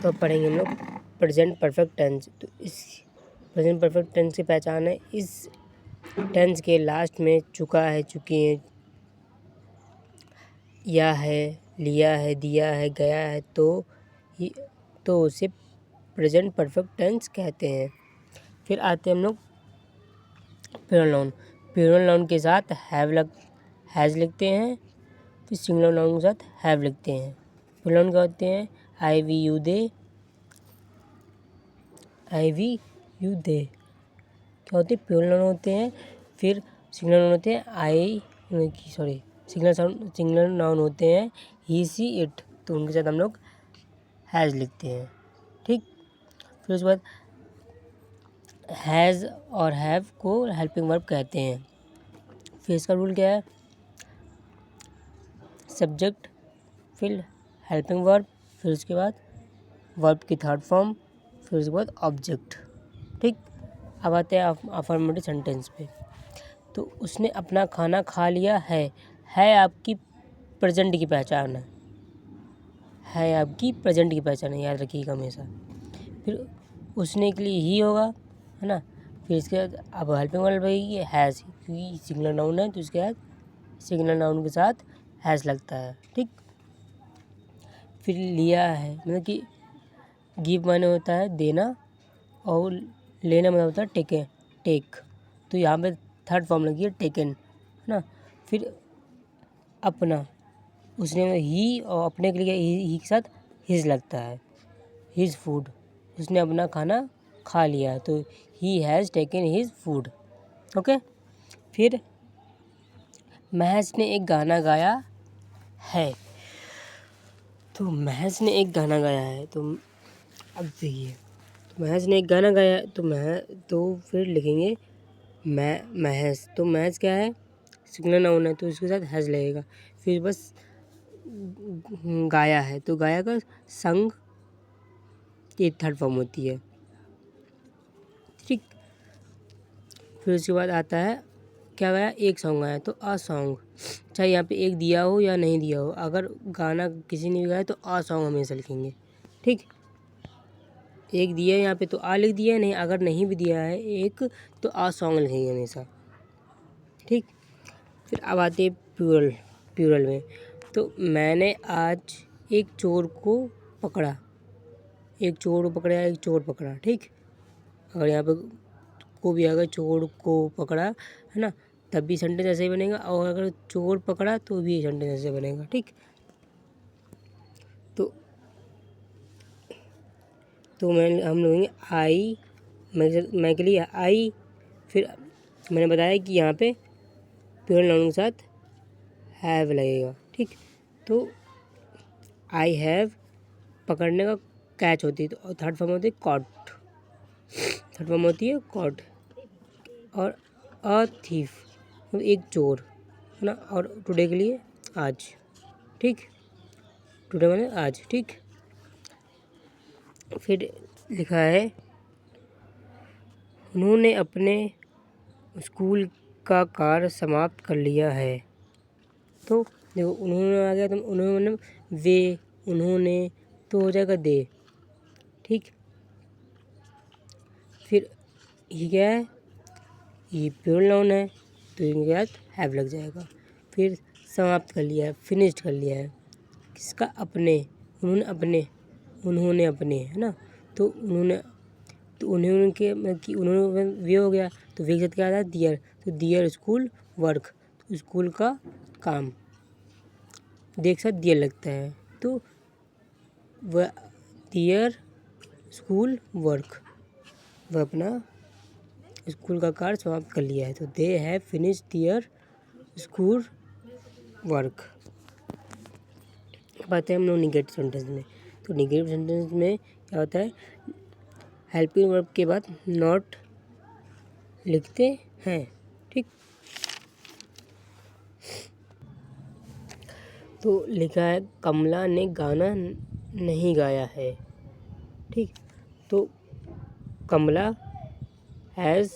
तो अब पढ़ेंगे हम लोग प्रेजेंट परफेक्ट टेंस। तो इस प्रेजेंट परफेक्ट टेंस की पहचान है, इस टेंस के लास्ट में चुका है, चुकी है, या है, लिया है, दिया है, गया है, तो उसे प्रेजेंट परफेक्ट टेंस कहते हैं। फिर आते हैं हम लोग प्लूरल नाउन। प्लूरल नाउन के साथ हैज़ लिखते हैं, फिर सिंगुलर नाउन के साथ हैव लिखते हैं। प्लूरल नाउन क्या होते हैं? आई वी यू दे, क्या होते हैं? प्लूरल नाउन होते हैं। फिर सिंगुलर नाउन होते हैं सिंगुलर नाउन होते हैं ही, सी, इट, तो उनके साथ हम लोग हैज़ लिखते हैं। ठीक, फिर उसके बाद हैज़ और हैव को हेल्पिंग वर्ब कहते हैं। फिर इसका रूल क्या है? सब्जेक्ट, फिर हेल्पिंग वर्ब, फिर उसके बाद वर्ब की थर्ड फॉर्म, फिर उसके बाद ऑब्जेक्ट। ठीक, अब आते हैं अफर्मेटिव सेंटेंस पे। तो उसने अपना खाना खा लिया है आपकी प्रेजेंट की पहचान है आपकी प्रेजेंट की पहचान है, याद रखिएगा हमेशा। फिर उसने के लिए ही होगा, है ना। फिर इसके बाद अब हेल्पिंग वर्ब रहेगी हैज़, क्योंकि सिंगुलर नाउन है तो इसके बाद सिंगुलर नाउन के साथ हैज़ लगता है। ठीक, फिर लिया है, मतलब कि गिव माने होता है देना, और लेना मतलब होता है टेक, तो यहाँ पे थर्ड फॉर्म लगी है टेकन, है ना। फिर अपना, उसने ही, और अपने के लिए ही के साथ हिज लगता है, हिज फूड, उसने अपना खाना खा लिया, तो he has taken his food. Okay, फिर महज ने एक गाना गाया है, तो महज ने एक गाना गाया है, तो अब देखिए, तो महज ने एक गाना गाया है, तो फिर लिखेंगे महज। तो महज क्या है? सिंगुलर नाउन है तो इसके साथ हैज़ लगेगा। फिर बस गाया है, तो गाया का संग, ये थर्ड फॉर्म होती है। ठीक, फिर उसके बाद आता है क्या गाया? एक सॉन्ग गाया, तो अ सॉन्ग, चाहे यहाँ पे एक दिया हो या नहीं दिया हो, अगर गाना किसी ने भी गाया तो अ सॉन्ग हमेशा लिखेंगे। ठीक, एक दिया है यहाँ पे तो आ लिख दिया है, नहीं अगर नहीं भी दिया है एक तो आ सॉन्ग लिखेंगे हमेशा। ठीक, फिर अब आते हैं प्लूरल में। तो मैंने आज एक चोर को पकड़ा, एक चोर पकड़ा। ठीक, अगर यहाँ पे को भी अगर चोर को पकड़ा, है ना, तब भी सेंटेंस ऐसे ही बनेगा, और अगर चोर पकड़ा तो भी सेंटेंस ऐसे बनेगा। ठीक, तो हम लोग आई, मैं के लिए आई, फिर मैंने बताया कि यहाँ पे प्लूरल नाउन के साथ हैव लगेगा। ठीक, तो आई हैव पकड़ने का कैच होती है, तो थर्ड फॉर्म होती है कॉट, और अ थीफ एक चोर, है ना, और टुडे के लिए आज। ठीक, टुडे माने आज। ठीक, फिर लिखा है उन्होंने अपने स्कूल का कार्य समाप्त कर लिया है, तो देखो उन्होंने आ गया, तो उन्होंने उन्होंने तो हो जाएगा दे। ठीक, फिर ये क्या है? ये प्लूरल नाउन है तो इनके साथ हैव लग जाएगा। फिर समाप्त कर लिया है, फिनिश्ड कर लिया है, किसका? अपने, उन्होंने अपने, है ना, तो उन्होंने के मतलब कि उन्होंने वे हो गया, तो वे के साथ क्या आता है? दियर, तो दियर स्कूल वर्क, तो स्कूल का काम, देख साथ दियर लगता है, तो वह दियर स्कूल वर्क, वह अपना स्कूल का कार्य समाप्त कर लिया है, तो they have finished their school work. अब आते हैं हम लोग निगेटिव सेंटेंस में। तो निगेटिव सेंटेंस में क्या होता है? हेल्पिंग वर्ब के बाद नॉट लिखते हैं। ठीक, तो लिखा है कमला ने गाना नहीं गाया है। ठीक, तो कमला हैज़,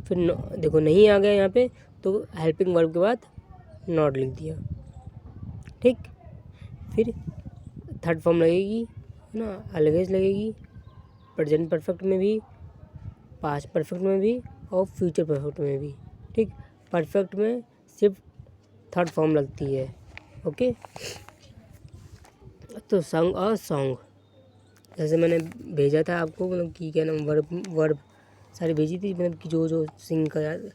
फिर देखो नहीं आ गया यहाँ पे, तो हेल्पिंग वर्ब के बाद नॉट लिख दिया। ठीक, फिर थर्ड फॉर्म लगेगी, है ना, ऑलवेज लगेगी, प्रेजेंट परफेक्ट में भी, पास्ट परफेक्ट में भी और फ्यूचर परफेक्ट में भी। ठीक, परफेक्ट में सिर्फ थर्ड फॉर्म लगती है। ओके, तो संग और सॉन्ग जैसे मैंने भेजा था आपको, मतलब कि क्या नाम, वर्ब सारी भेजी थी, मतलब कि जो सिंग का याद,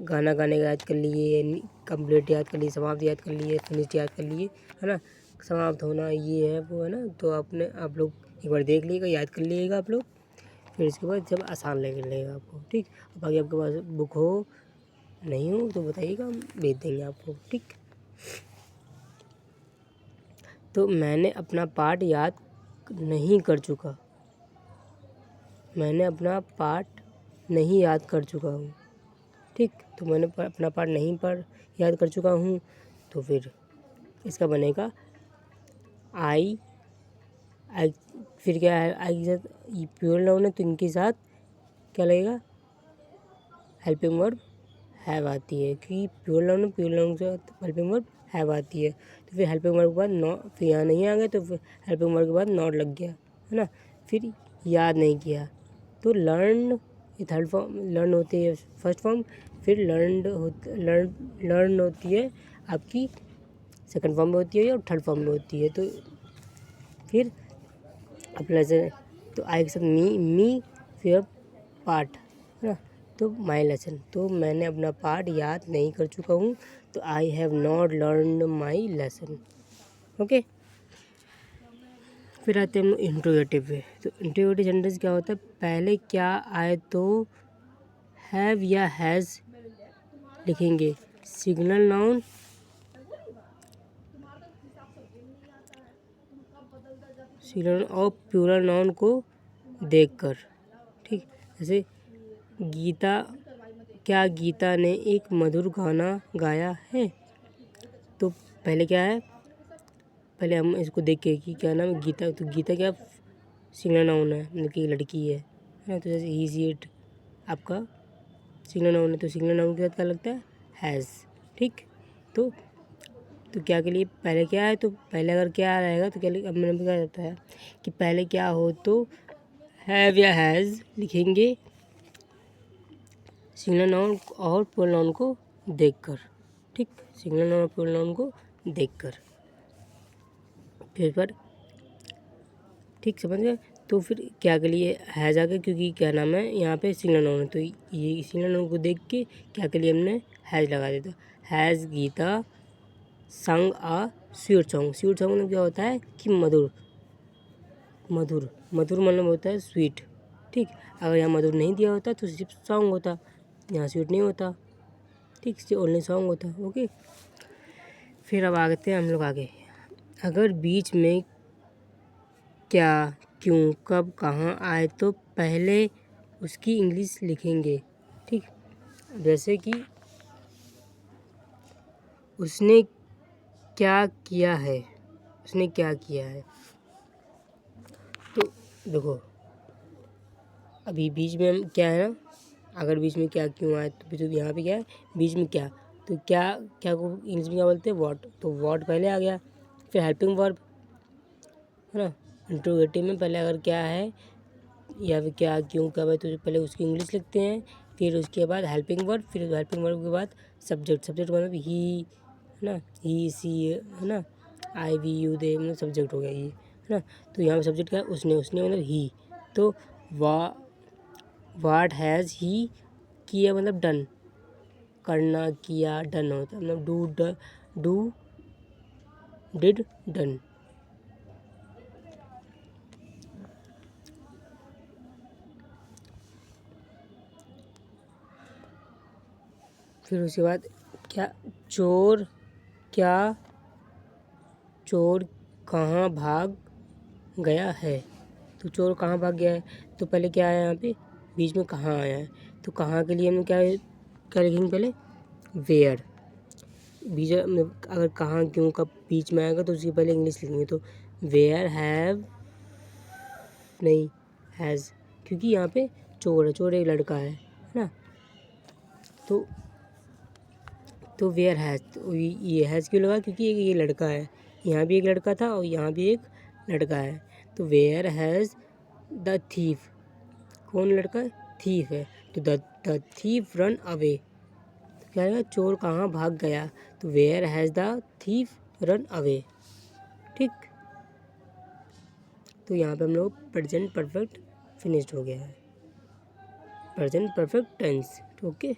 गाना गाने का याद कर लिए, कंप्लीट याद कर लिए, समाप्त याद कर लिए, फिनिश्ड याद कर लिए, है ना, समाप्त होना ये है वो है ना। तो आप लोग एक बार देख लीजिएगा, याद कर लीजिएगा आप लोग, फिर इसके बाद जब आसान लगेगा आपको। ठीक, अब आगे आपके पास बुक हो नहीं हो तो बताइएगा, हम भेज देंगे आपको। ठीक, तो मैंने अपना पाठ याद नहीं कर चुका, मैंने अपना पाठ नहीं याद कर चुका हूँ। ठीक, तो मैंने अपना पाठ नहीं पढ़ याद कर चुका हूँ, तो फिर इसका बनेगा आई फिर क्या है, आई के साथ प्योर नाउन है तो इनके साथ क्या लगेगा, हेल्पिंग वर्ब हैव आती है, क्योंकि प्योर नाउन है, प्योर नाउन के साथ हेल्पिंग वर्ब हैव आती है। तो फिर हेल्पिंग वर्ब के बाद नॉट, फिर यहाँ नहीं आ गया तो फिर हेल्पिंग वर्ब के बाद नॉट लग गया, है ना। फिर याद नहीं किया तो लर्न, ये थर्ड फॉर्म, लर्न होती है फर्स्ट फॉर्म, फिर लर्न होती है आपकी सेकंड फॉर्म में होती है और थर्ड फॉर्म में होती है। तो फिर अपना से तो आई के साथ मी फिर पार्ट, है ना, तो माई लेसन, तो मैंने अपना पार्ट याद नहीं कर चुका हूँ, तो I have not learn my lesson. Okay, फिर आते हैं हम इंट्रोगेटिव पे। तो इंट्रोगेटिव सेंटेंस क्या होता है, पहले क्या आए तो हैव या हैज़ लिखेंगे, सिग्नल नाउन और प्लूरल नाउन को देखकर। ठीक, जैसे गीता, क्या गीता ने एक मधुर गाना गाया है, तो पहले क्या है, पहले हम इसको देख के कि क्या नाम है गीता, तो गीता क्या सिंगल नाउन है, मतलब कि लड़की है ना। तो जैसे ही इट आपका सिंगल नाउन है, तो सिंगल नाउन के साथ क्या लगता है, हैज़। ठीक, तो क्या के लिए पहले क्या है, तो पहले अगर क्या रहेगा तो क्या, अब मैंने क्या जाता है कि पहले क्या हो तो हैव या हैज़ लिखेंगे, सिंगल नाउन और प्लूरल नाउन को देखकर। ठीक, सिंगल नाउन और प्लूरल नाउन को देखकर, फिर पर ठीक समझ गए। तो फिर क्या के लिए हैज़ आ गया, क्योंकि क्या नाम है यहाँ पे सिंगल नाउन है, तो ये सिंगल नाउन को देख के क्या के लिए हमने हैज़ लगा दिया। हैज़ गीता संग आ स्वीट सॉन्ग, स्वीट सॉन्ग मतलब क्या होता है कि मधुर, मधुर मधुर मतलब होता है स्वीट। ठीक, अगर यहाँ मधुर नहीं दिया होता तो सिर्फ सॉन्ग होता, यहाँ स्वीट नहीं होता। ठीक, सिर्फ ओनली सॉन्ग होता। ओके, फिर अब आते हैं हम लोग आगे, अगर बीच में क्या, क्यों, कब, कहाँ आए तो पहले उसकी इंग्लिश लिखेंगे। ठीक, जैसे कि उसने क्या किया है, उसने क्या किया है, तो देखो अभी बीच में हम क्या है ना, अगर बीच में क्या क्यों आए तो यहाँ पे क्या है, बीच में क्या, तो क्या को इंग्लिश में क्या बोलते हैं, व्हाट, तो व्हाट पहले आ गया, फिर हेल्पिंग वर्ब, है ना। इंट्रोगेटिव में पहले अगर क्या है या फिर क्या क्यों कब है तो पहले उसकी इंग्लिश लिखते हैं, फिर उसके बाद हेल्पिंग वर्ब, फिर हेल्पिंग वर्ब के बाद सब्जेक्ट मतलब ही, है ना, ही सी, है ना, आई वी यू दे, मतलब सब्जेक्ट हो गया ये, है ना। तो यहाँ पे सब्जेक्ट क्या है, उसने मतलब ही, तो वाट हैज़ ही किया मतलब डन, करना, किया, डन होता है, मतलब डू डिड डन। फिर उसके बाद क्या, चोर कहाँ भाग गया है, तो चोर कहाँ भाग गया है, तो पहले क्या आया यहाँ पे, बीच में कहाँ आया है, तो कहाँ के लिए हम क्या लिखेंगे, पहले वेयर, बीच में अगर कहाँ क्यों कब बीच में आएगा तो उसके पहले इंग्लिश लिखेंगे, तो वेयर हैव नहीं हैज़, क्योंकि यहाँ पे चोर एक लड़का है ना, तो वेयर हैज़, तो ये हैज़ क्यों लगा, क्योंकि ये लड़का है, यहाँ भी एक लड़का था और यहाँ भी एक लड़का है, तो वेयर हैज़ द थीफ, कौन लड़का है, थीफ है, तो द थीफ रन अवे, तो क्या है, चोर कहाँ भाग गया, तो where has the thief run away. ठीक, तो यहाँ पे हम लोग प्रेजेंट परफेक्ट फिनिश्ड हो गया है, प्रेजेंट परफेक्ट टेंस। ओके।